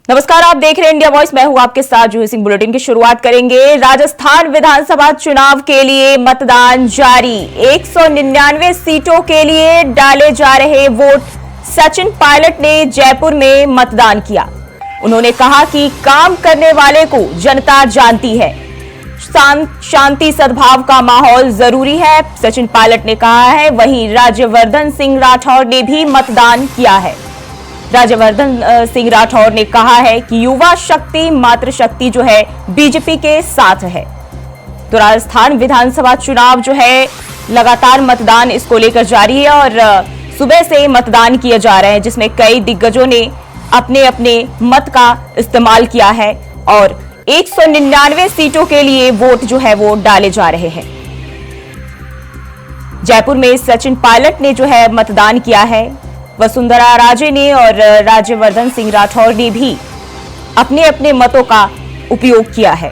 नमस्कार, आप देख रहे हैं इंडिया वॉइस। मैं हूं आपके साथ जूही सिंह। बुलेटिन की शुरुआत करेंगे। राजस्थान विधानसभा चुनाव के लिए मतदान जारी। 199 सीटों के लिए डाले जा रहे वोट। सचिन पायलट ने जयपुर में मतदान किया। उन्होंने कहा कि काम करने वाले को जनता जानती है, शांति सद्भाव का माहौल जरूरी है, सचिन पायलट ने कहा है। वहीं राज्यवर्धन सिंह राठौर ने भी मतदान किया है। राज्यवर्धन सिंह राठौर ने कहा है कि युवा शक्ति मातृशक्ति जो है बीजेपी के साथ है। तो राजस्थान विधानसभा चुनाव जो है लगातार मतदान इसको लेकर जारी है और सुबह से मतदान किए जा रहे हैं, जिसमें कई दिग्गजों ने अपने अपने मत का इस्तेमाल किया है और 199 सीटों के लिए वोट जो है वो डाले जा रहे हैं। जयपुर में सचिन पायलट ने जो है मतदान किया है। वसुंधरा राजे ने और राज्यवर्धन सिंह राठौर ने भी अपने अपने मतों का उपयोग किया है।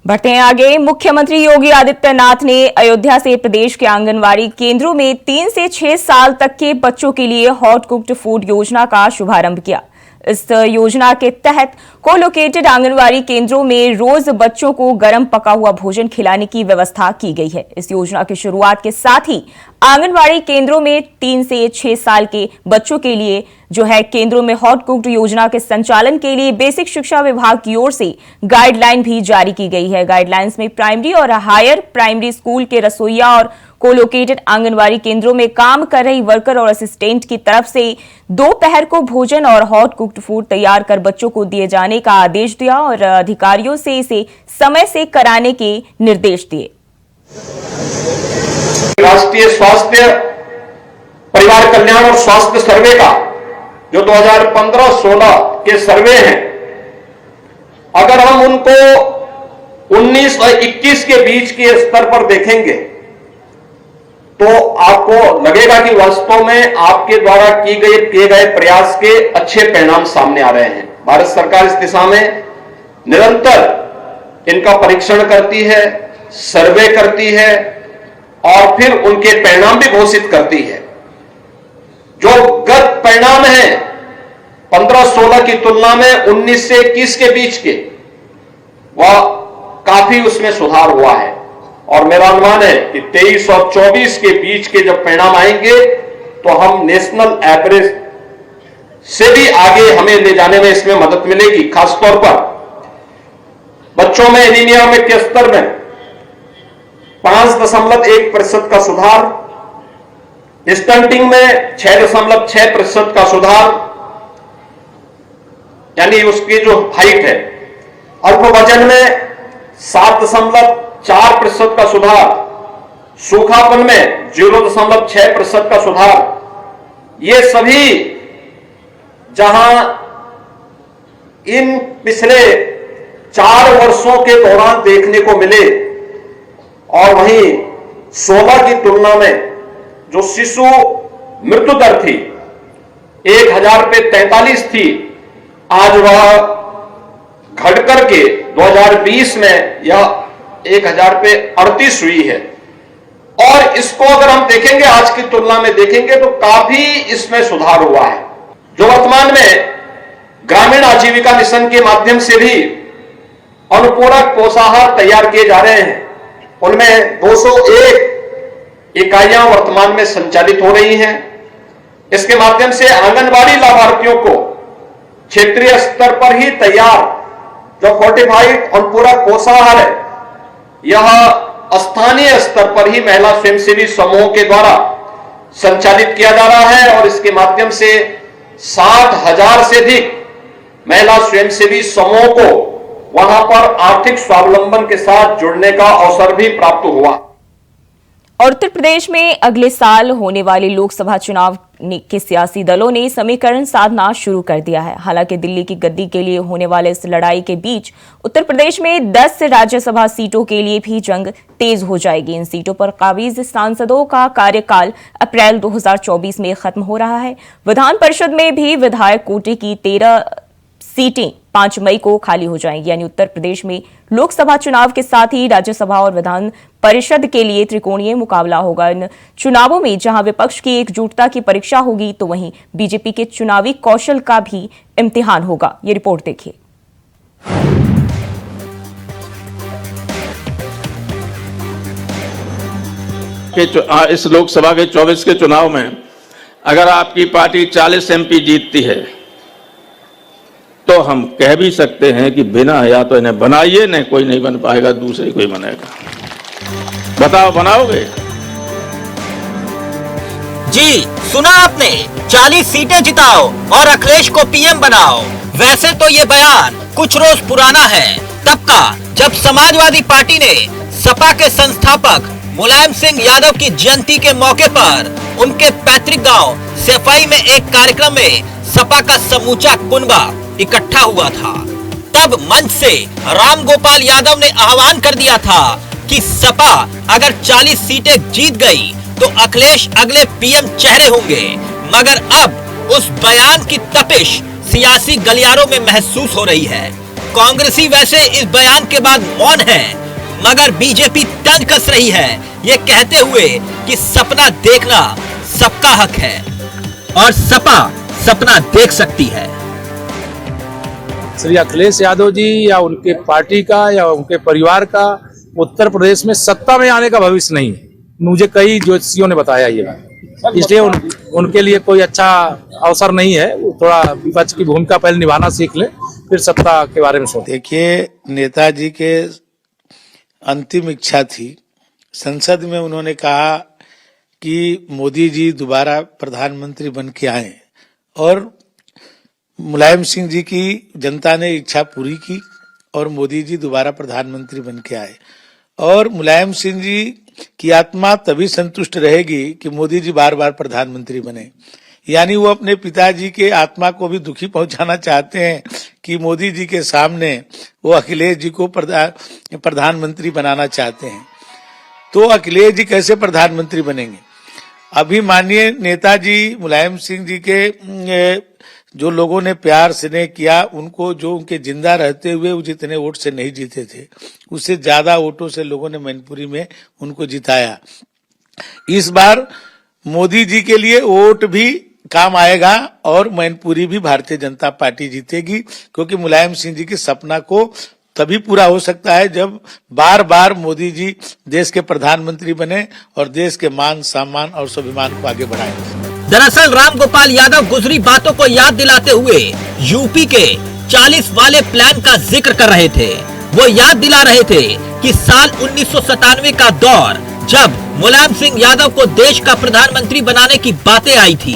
बढ़ते हैं आगे। मुख्यमंत्री योगी आदित्यनाथ ने अयोध्या से प्रदेश के आंगनवाड़ी केंद्रों में 3 से 6 साल तक के बच्चों के लिए हॉट कुक्ड फूड योजना का शुभारंभ किया। इस योजना के तहत कोलोकेटेड आंगनवाड़ी केंद्रों में रोज बच्चों को गर्म पका हुआ भोजन खिलाने की व्यवस्था की गई है। इस योजना की शुरुआत के साथ ही आंगनवाड़ी केंद्रों में 3 से 6 साल के बच्चों के लिए जो है केंद्रों में हॉट कुक्ड योजना के संचालन के लिए बेसिक शिक्षा विभाग की ओर से गाइडलाइन भी जारी की गई है। गाइडलाइंस में प्राइमरी और हायर प्राइमरी स्कूल के रसोइया और कोलोकेटेड आंगनवाड़ी केंद्रों में काम कर रही वर्कर और असिस्टेंट की तरफ से दोपहर को भोजन और हॉट कुक्ड फूड तैयार कर बच्चों को दिए जाने का आदेश दिया और अधिकारियों से इसे समय से कराने के निर्देश दिए। राष्ट्रीय स्वास्थ्य परिवार कल्याण और स्वास्थ्य सर्वे का जो 2015-16 के सर्वे हैं, अगर हम उनको 19 और 21 के बीच के स्तर पर देखेंगे तो आपको लगेगा कि वास्तव में आपके द्वारा किए गए प्रयास के अच्छे परिणाम सामने आ रहे हैं। भारत सरकार इस दिशा में निरंतर इनका परीक्षण करती है, सर्वे करती है और फिर उनके परिणाम भी घोषित करती है। जो गत परिणाम है 15-16 की तुलना में 19 से 21 के बीच के, वह काफी उसमें सुधार हुआ है और मेरा अनुमान है कि 23 और 24 के बीच के जब परिणाम आएंगे तो हम नेशनल एवरेज से भी आगे हमें ले जाने में इसमें मदद मिलेगी। खासतौर पर बच्चों में एनीमिया में के स्तर में 5.1% का सुधार, स्टंटिंग में 6.6% का सुधार, यानी उसकी जो हाइट है, अल्प वजन में 7.4% का सुधार, सूखापन में 0.6% का सुधार। ये सभी जहां इन पिछले 4 वर्षों के दौरान देखने को मिले और वहीं 16 की तुलना में जो शिशु मृत्यु दर थी 1000 पे 43 थी, आज वह घट करके 2020 में यह 1000 पे 38 हुई है। और इसको अगर हम देखेंगे, आज की तुलना में देखेंगे तो काफी इसमें सुधार हुआ है। जो वर्तमान में ग्रामीण आजीविका मिशन के माध्यम से भी अनुपूरक पोषाहार तैयार किए जा रहे हैं, उनमें 201 इकाइयां वर्तमान में संचालित हो रही हैं। इसके माध्यम से आंगनबाड़ी लाभार्थियों को क्षेत्रीय स्तर पर ही तैयार जो फोर्टिफाइड अनुपूरक पोषाहार है, यह स्थानीय स्तर पर ही महिला स्वयंसेवी समूहों के द्वारा संचालित किया जा रहा है और इसके माध्यम से 60,000 से अधिक महिला स्वयंसेवी समूहों को वहां पर आर्थिक स्वावलंबन के साथ जुड़ने का अवसर भी प्राप्त हुआ। और उत्तर प्रदेश में अगले साल होने वाले लोकसभा चुनाव के सियासी दलों ने समीकरण साधना शुरू कर दिया है। हालांकि दिल्ली की गद्दी के लिए होने वाले इस लड़ाई के बीच उत्तर प्रदेश में 10 राज्यसभा सीटों के लिए भी जंग तेज हो जाएगी। इन सीटों पर काबिज सांसदों का कार्यकाल अप्रैल 2024 में खत्म हो रहा है। विधान परिषद में भी विधायक कोटे की 13 सीटें 5 मई को खाली हो जाएंगी। यानी उत्तर प्रदेश में लोकसभा चुनाव के साथ ही राज्यसभा और विधान परिषद के लिए त्रिकोणीय मुकाबला होगा। इन चुनावों में जहां विपक्ष की एकजुटता की परीक्षा होगी, तो वहीं बीजेपी के चुनावी कौशल का भी इम्तिहान होगा। ये रिपोर्ट देखिए। इस लोकसभा के 24 के चुनाव में अगर आपकी पार्टी 40 एमपी जीतती है तो हम कह भी सकते हैं कि बिना या तो इन्हें बनाइए, नहीं कोई नहीं बन पाएगा, दूसरे कोई बनेगा। बताओ, बनाओगे? जी सुना आपने, 40 सीटें जिताओ और अखिलेश को पीएम बनाओ। वैसे तो ये बयान कुछ रोज पुराना है, तब का जब समाजवादी पार्टी ने सपा के संस्थापक मुलायम सिंह यादव की जयंती के मौके पर उनके पैतृक गांव सफाई में एक कार्यक्रम में सपा का समूचा कुनबा इकट्ठा हुआ था। तब मंच से राम गोपाल यादव ने आह्वान कर दिया था कि सपा अगर 40 सीटें जीत गई तो अखिलेश अगले पीएम चेहरे होंगे। मगर अब उस बयान की तपिश सियासी गलियारों में महसूस हो रही है। कांग्रेसी वैसे इस बयान के बाद मौन है, मगर बीजेपी तंज कस रही है, ये कहते हुए कि सपना देखना सबका हक है और सपा सपना देख सकती है। श्री अखिलेश यादव जी या उनके पार्टी का या उनके परिवार का उत्तर प्रदेश में सत्ता में आने का भविष्य नहीं है। मुझे कई ज्योतिषियों ने बताया ये बात, इसलिए उनके लिए कोई अच्छा अवसर नहीं है। थोड़ा विपक्ष की भूमिका पहले निभाना सीख ले, फिर सत्ता के बारे में सोचें। देखिए, नेताजी के अंतिम इच्छा थी, संसद में उन्होंने कहा कि मोदी जी दोबारा प्रधानमंत्री बन के आए और मुलायम सिंह जी की जनता ने इच्छा पूरी की और मोदी जी दोबारा प्रधानमंत्री बन के आए। और मुलायम सिंह जी की आत्मा तभी संतुष्ट रहेगी कि मोदी जी बार बार प्रधानमंत्री बने। यानी वो अपने पिताजी के आत्मा को भी दुखी पहुंचाना चाहते हैं कि मोदी जी के सामने वो अखिलेश जी को प्रधानमंत्री बनाना चाहते हैं। तो अखिलेश जी कैसे प्रधानमंत्री बनेंगे? अभी माननीय नेताजी मुलायम सिंह जी के जो लोगों ने प्यार स्नेह किया, उनको जो उनके जिंदा रहते हुए वो जितने वोट से नहीं जीते थे, उससे ज्यादा वोटों से लोगों ने मैनपुरी में उनको जिताया। इस बार मोदी जी के लिए वोट भी काम आएगा और मैनपुरी भी भारतीय जनता पार्टी जीतेगी, क्योंकि मुलायम सिंह जी के सपना को तभी पूरा हो सकता है जब बार बार मोदी जी देश के प्रधानमंत्री बने और देश के मान सम्मान और स्वाभिमान को आगे बढ़ाएं। दरअसल राम गोपाल यादव गुजरी बातों को याद दिलाते हुए यूपी के 40 वाले प्लान का जिक्र कर रहे थे। वो याद दिला रहे थे कि साल 1997 का दौर जब मुलायम सिंह यादव को देश का प्रधानमंत्री बनाने की बातें आई थी,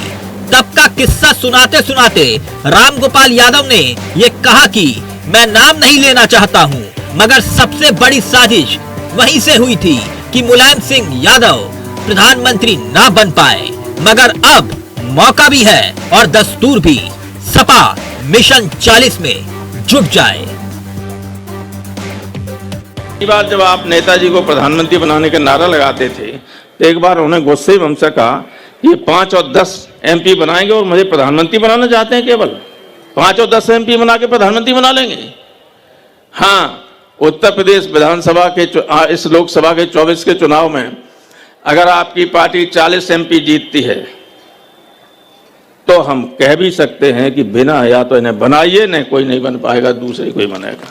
तब का किस्सा सुनाते सुनाते राम गोपाल यादव ने ये कहा कि मैं नाम नहीं लेना चाहता हूँ, मगर सबसे बड़ी साजिश वहीं से हुई थी कि मुलायम सिंह यादव प्रधानमंत्री ना बन पाए। मगर अब मौका भी है और दस्तूर भी, सपा मिशन 40 में जुट जाए। बार जब आप नेताजी को प्रधानमंत्री बनाने का नारा लगाते थे, तो एक बार उन्हें गुस्से में हमसे कहा कि 5 और 10 एमपी बनाएंगे और मुझे प्रधानमंत्री बनाना चाहते हैं। केवल 5 और 10 एमपी बना के प्रधानमंत्री बना लेंगे। हाँ, उत्तर प्रदेश विधानसभा के इस लोकसभा के 24 के चुनाव में अगर आपकी पार्टी 40 एमपी जीतती है तो हम कह भी सकते हैं कि बिना या तो इन्हें बनाइए, नहीं कोई नहीं बन पाएगा, दूसरे कोई बनेगा।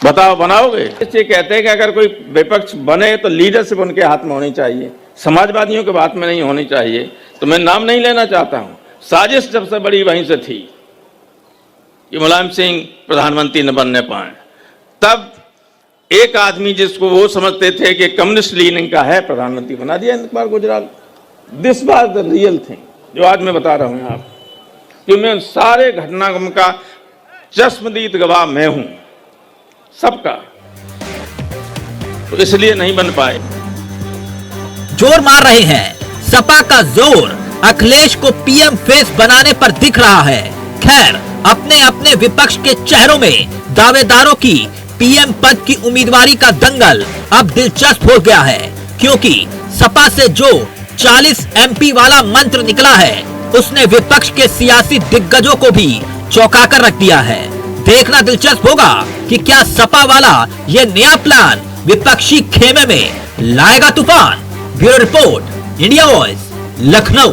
बताओ, बनाओगे? ये कहते हैं कि अगर कोई विपक्ष बने तो लीडरशिप उनके हाथ में होनी चाहिए, समाजवादियों के हाथ में नहीं होनी चाहिए। तो मैं नाम नहीं लेना चाहता हूं। साजिश सबसे बड़ी वहीं से थी कि मुलायम सिंह प्रधानमंत्री न बनने पाए। तब एक आदमी जिसको वो समझते थे कि कम्युनिस्ट लीनिंग का है, प्रधानमंत्री बना दिया एक बार Gujarat. This was the real thing जो आज मैं बता रहा हूं आप, कि मैं सारे घटनाक्रम का चश्मदीद गवाह मैं हूं, सबका। तो इसलिए नहीं बन पाए। जोर मार रहे हैं, सपा का जोर अखिलेश को पीएम फेस बनाने पर दिख रहा है। खैर, अपने अपने विपक्ष के चेहरों में दावेदारों की पीएम पद की उम्मीदवारी का दंगल अब दिलचस्प हो गया है, क्योंकि सपा से जो 40 एमपी वाला मंत्र निकला है, उसने विपक्ष के सियासी दिग्गजों को भी चौंका कर रख दिया है। देखना दिलचस्प होगा कि क्या सपा वाला ये नया प्लान विपक्षी खेमे में लाएगा तूफान। Bureau report, India voice, Lucknow.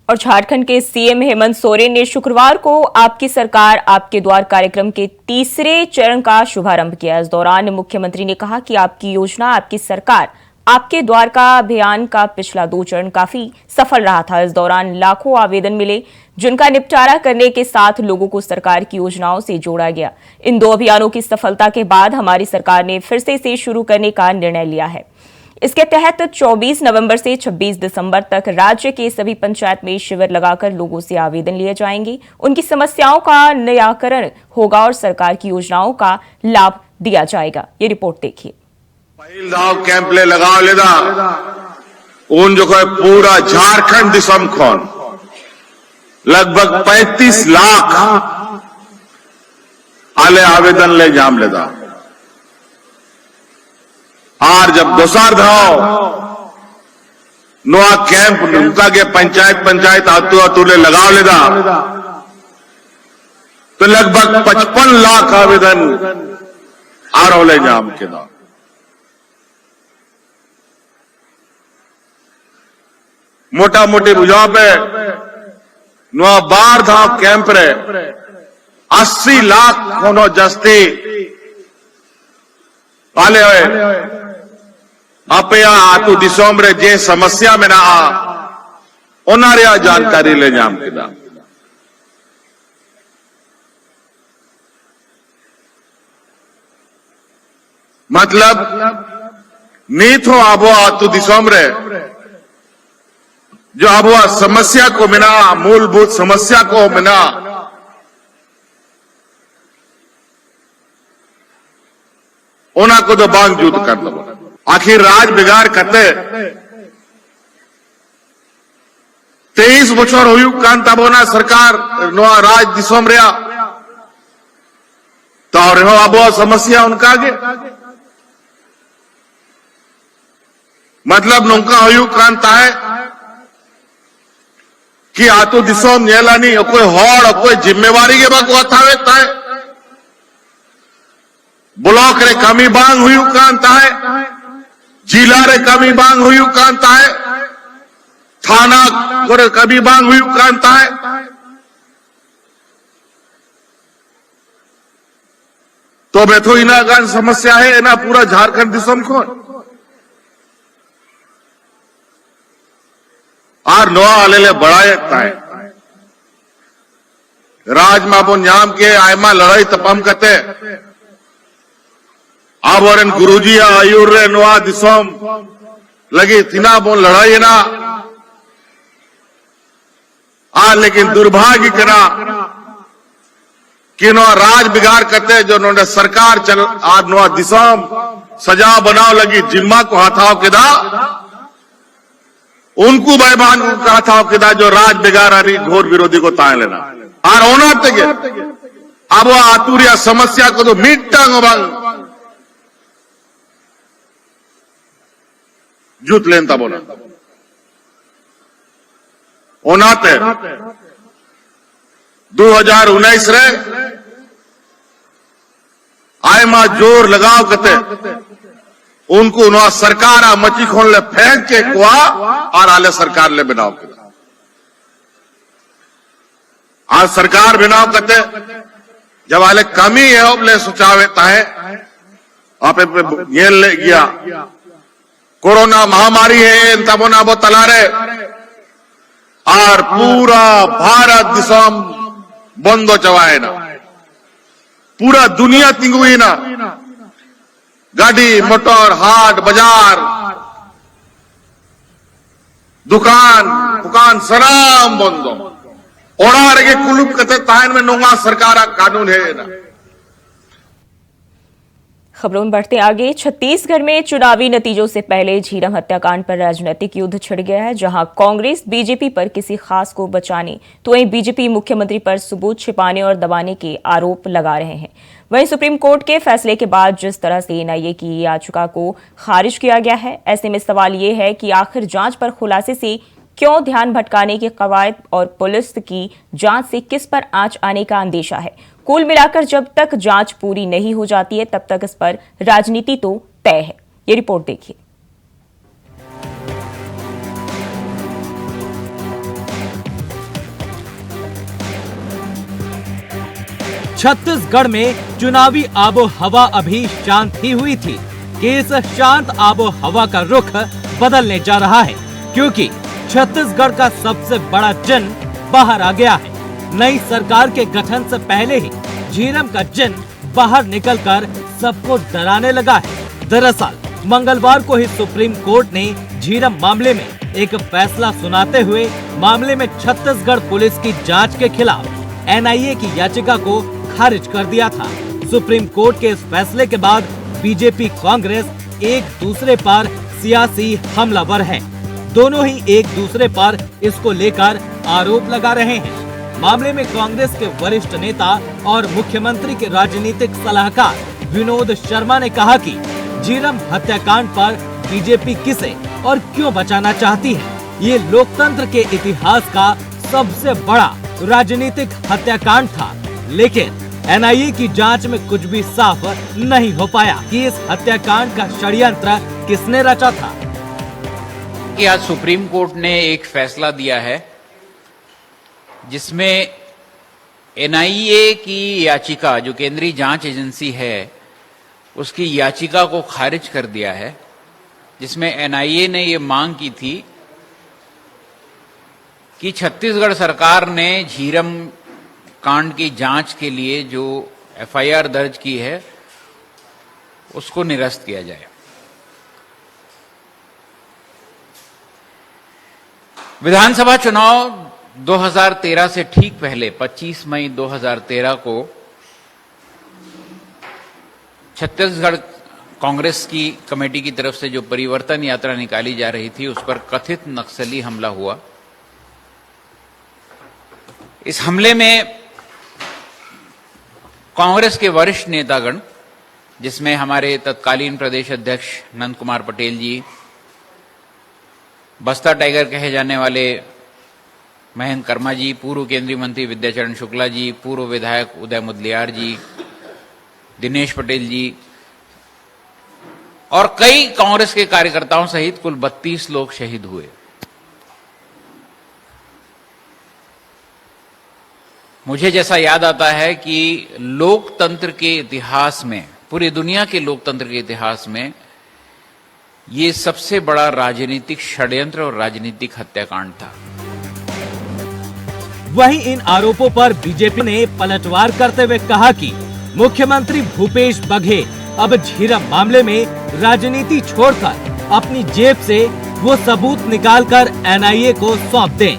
और झारखंड के सीएम हेमंत सोरेन ने शुक्रवार को आपकी सरकार आपके द्वार कार्यक्रम के तीसरे चरण का शुभारंभ किया। इस दौरान मुख्यमंत्री ने कहा कि आपकी योजना आपकी सरकार आपके द्वार का अभियान का पिछला 2 चरण काफी सफल रहा था। इस दौरान लाखों आवेदन मिले जिनका निपटारा करने के साथ लोगों को सरकार की योजनाओं से जोड़ा गया। इन 2 अभियानों की सफलता के बाद हमारी सरकार ने फिर से इसे शुरू करने का निर्णय लिया है। इसके तहत 24 नवंबर से 26 दिसंबर तक राज्य के सभी पंचायत में शिविर लगाकर लोगों से आवेदन लिए जाएंगे, उनकी समस्याओं का निराकरण होगा और सरकार की योजनाओं का लाभ दिया जाएगा। ये रिपोर्ट देखिए। पहिल दाव कैंप ले लगाव लेदा उन जो है पूरा झारखंड दिसम खोन लगभग 35 लाख आले आवेदन ले जाम लेदा। और जब दोसार धाव नोआ कैंप उनका के पंचायत आतू ले लगाव लेदा तो लगभग 55 लाख आवेदन आरो ले जाम के दा। मोटा मोटी बुझाव पे नुआ 12 धाव कैंप रे 80 लाख कोनो जस्ती पाले हुए अपया आतु दिसोम रे जे समस्या में ना ओनारे जानकारी ले जाम किदा। मतलब नीत हो आबो आतु दिसोम रे जो अब वह समस्या को मिना मूलभूत समस्या को मिना ओना को तो बांग कर दो। आखिर राज बिगाड़ करते 23 बचर हुई कांता बोना सरकार नोआ राज दिसोम रिया तो और अब वह समस्या उनका आगे मतलब नौका हुई कांता है कि आतो दिसोम नेलानी कोई हॉड़ कोई जिम्मेवारी के बाको अथावे ताए ब्लॉक रे कमी बांग हुई कांता है, जिला रे कमी बांग हुई कांता है, थाना रे कमी बांग हुई कांता है। तो बेथो इना गान समस्या है ना पूरा झारखंड दिसोम को आर नोआ आलेले बढ़ाए ताए राज माबो न्याम के आयमा लड़ाई तपम कते आवरन गुरुजी आयुर रे नोआ दिसोम लगी थिना बोन लड़ाई ना लेकिन दुर्भाग्य करा कि नोआ राज बिगाड़ करते जो उन्होंने सरकार चल आज नोआ दिसोम सजा बनाओ लगी जिम्मा को हाथाव के दा उनको बैमान को कहा था कि जो राज बिगाड़ रही घोर विरोधी को ताए लेना और होना तक अब वह आतुरिया समस्या को तो मीटांग बंग जूत लेनता बोला ओनाते 2019 रे आय मा जोर लगाव कते उनको उन्होंने सरकार आ मची खोल ले फेंक के कुआ और आले सरकार ले बनाव के आज सरकार बनाव करते जब आले कमी है अब ले सुचावे ताहे आप ये ले गया कोरोना महामारी है तबोना बो तलारे और पूरा भारत दिसम बंदो चवाए ना पूरा दुनिया तिंगुई ना गाड़ी मोटर हाट बाजार दुकान सराम बंदो ओड़ा के कुलुप कते तायन में नोंगा सरकार कानून है ना। खबरों में बढ़ते आगे। छत्तीसगढ़ में चुनावी नतीजों से पहले झीरम हत्याकांड पर राजनीतिक युद्ध छिड़ गया है, जहां कांग्रेस बीजेपी पर किसी खास को बचाने तो वहीं बीजेपी मुख्यमंत्री पर सबूत छिपाने और दबाने के आरोप लगा रहे हैं। वहीं सुप्रीम कोर्ट के फैसले के बाद जिस तरह से एनआईए की याचिका को खारिज किया गया है, ऐसे में सवाल ये है कि आखिर जांच पर खुलासे से क्यों ध्यान भटकाने की कवायद और पुलिस की जांच से किस पर आंच आने का अंदेशा है? कुल मिलाकर जब तक जांच पूरी नहीं हो जाती है तब तक इस पर राजनीति तो तय है। ये रिपोर्ट देखिए। छत्तीसगढ़ में चुनावी आबो हवा अभी शांत ही हुई थी कि इस शांत आबो हवा का रुख बदलने जा रहा है, क्योंकि छत्तीसगढ़ का सबसे बड़ा चिन्ह बाहर आ गया है। नई सरकार के गठन से पहले ही झीरम का चिन्ह बाहर निकलकर सबको डराने लगा है। दरअसल मंगलवार को ही सुप्रीम कोर्ट ने झीरम मामले में एक फैसला सुनाते हुए मामले में छत्तीसगढ़ पुलिस की जांच के खिलाफ एनआईए की याचिका को खारिज कर दिया था। सुप्रीम कोर्ट के इस फैसले के बाद बीजेपी कांग्रेस एक दूसरे पर सियासी हमलावर है। दोनों ही एक दूसरे पर इसको लेकर आरोप लगा रहे हैं। मामले में कांग्रेस के वरिष्ठ नेता और मुख्यमंत्री के राजनीतिक सलाहकार विनोद शर्मा ने कहा कि झीरम हत्याकांड पर बीजेपी किसे और क्यों बचाना चाहती है। ये लोकतंत्र के इतिहास का सबसे बड़ा राजनीतिक हत्याकांड था, लेकिन एनआईए की जांच में कुछ भी साफ नहीं हो पाया कि इस हत्याकांड का षड्यंत्र किसने रचा था। कि आज सुप्रीम कोर्ट ने एक फैसला दिया है जिसमें एनआईए की याचिका, जो केंद्रीय जांच एजेंसी है, उसकी याचिका को खारिज कर दिया है, जिसमें एनआईए ने ये मांग की थी कि छत्तीसगढ़ सरकार ने झीरम कांड की जांच के लिए जो एफआईआर दर्ज की है उसको निरस्त किया जाए। विधानसभा चुनाव 2013 से ठीक पहले 25 मई 2013 को छत्तीसगढ़ कांग्रेस की कमेटी की तरफ से जो परिवर्तन यात्रा निकाली जा रही थी उस पर कथित नक्सली हमला हुआ। इस हमले में कांग्रेस के वरिष्ठ नेतागण, जिसमें हमारे तत्कालीन प्रदेश अध्यक्ष नंद कुमार पटेल जी, बस्ता टाइगर कहे जाने वाले महेंद्र कर्मा जी, पूर्व केंद्रीय मंत्री विद्याचरण शुक्ला जी, पूर्व विधायक उदय मुदलियार जी, दिनेश पटेल जी और कई कांग्रेस के कार्यकर्ताओं सहित कुल 32 लोग शहीद हुए। मुझे जैसा याद आता है कि लोकतंत्र के इतिहास में, पूरी दुनिया के लोकतंत्र के इतिहास में ये सबसे बड़ा राजनीतिक षड्यंत्र और राजनीतिक हत्याकांड था। वहीं इन आरोपों पर बीजेपी ने पलटवार करते हुए कहा कि मुख्यमंत्री भूपेश बघेल अब झीरम मामले में राजनीति छोड़कर अपनी जेब से वो सबूत निकालकर एनआईए को सौंप दें,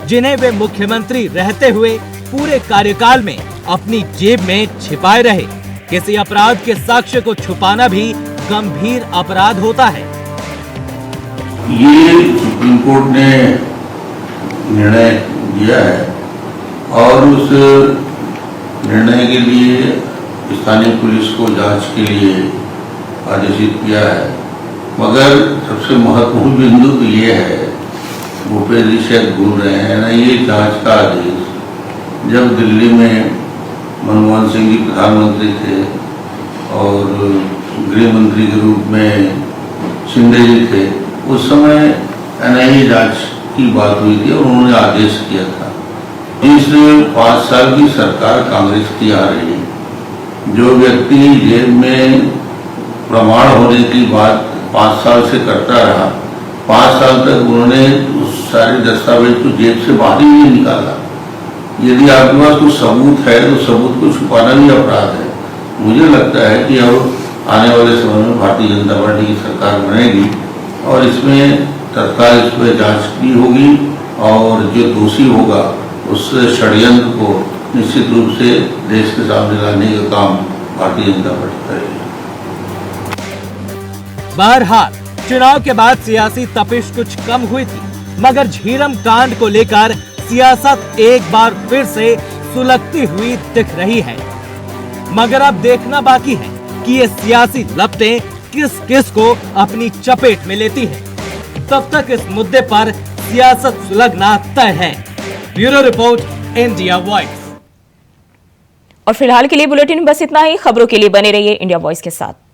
जिन्हें वे मुख्यमंत्री रहते हुए पूरे कार्यकाल में अपनी जेब में छिपाए रहे। किसी अपराध के साक्ष्य को छुपाना भी गंभीर अपराध होता है। ये सुप्रीम कोर्ट ने निर्णय दिया है और उस निर्णय के लिए स्थानीय पुलिस को जांच के लिए आदेशित किया है। मगर सबसे महत्वपूर्ण बिंदु तो ये है, भूपेश जी शायद भूल रहे हैं ना, ये जांच का आदेश जब दिल्ली में मनमोहन सिंह जी प्रधानमंत्री थे और गृह मंत्री के रूप में शिंदे जी थे, उस समय एनआईए जांच की बात हुई थी और उन्होंने आदेश किया था। तीसरे 5 साल की सरकार कांग्रेस की आ रही है, जो व्यक्ति जेब में प्रमाण होने की बात 5 साल से करता रहा, 5 साल तक उन्होंने उस सारे दस्तावेज को जेब से बाहर ही नहीं निकाला। यदि आपके पास कुछ सबूत है तो सबूत को छुपाना भी अपराध है। मुझे लगता है कि अब आने वाले समय में भारतीय जनता पार्टी की सरकार बनेगी और इसमें तत्काल इस पर जांच की होगी और जो दोषी होगा उस षड्यंत्र को निश्चित रूप से देश के सामने लाने का काम भारतीय जनता पार्टी करेगी। बहरहाल चुनाव के बाद सियासी तपिश कुछ कम हुई थी, मगर झीरम कांड को लेकर सियासत एक बार फिर से सुलगती हुई दिख रही है। मगर अब देखना बाकी है कि ये सियासी लपटें किस किस को अपनी चपेट में लेती है। तब तक इस मुद्दे पर सियासत सुलगना तय है। Bureau report, India voice. और फिलहाल के लिए बुलेटिन में बस इतना ही। खबरों के लिए बने रहिए इंडिया वॉइस के साथ।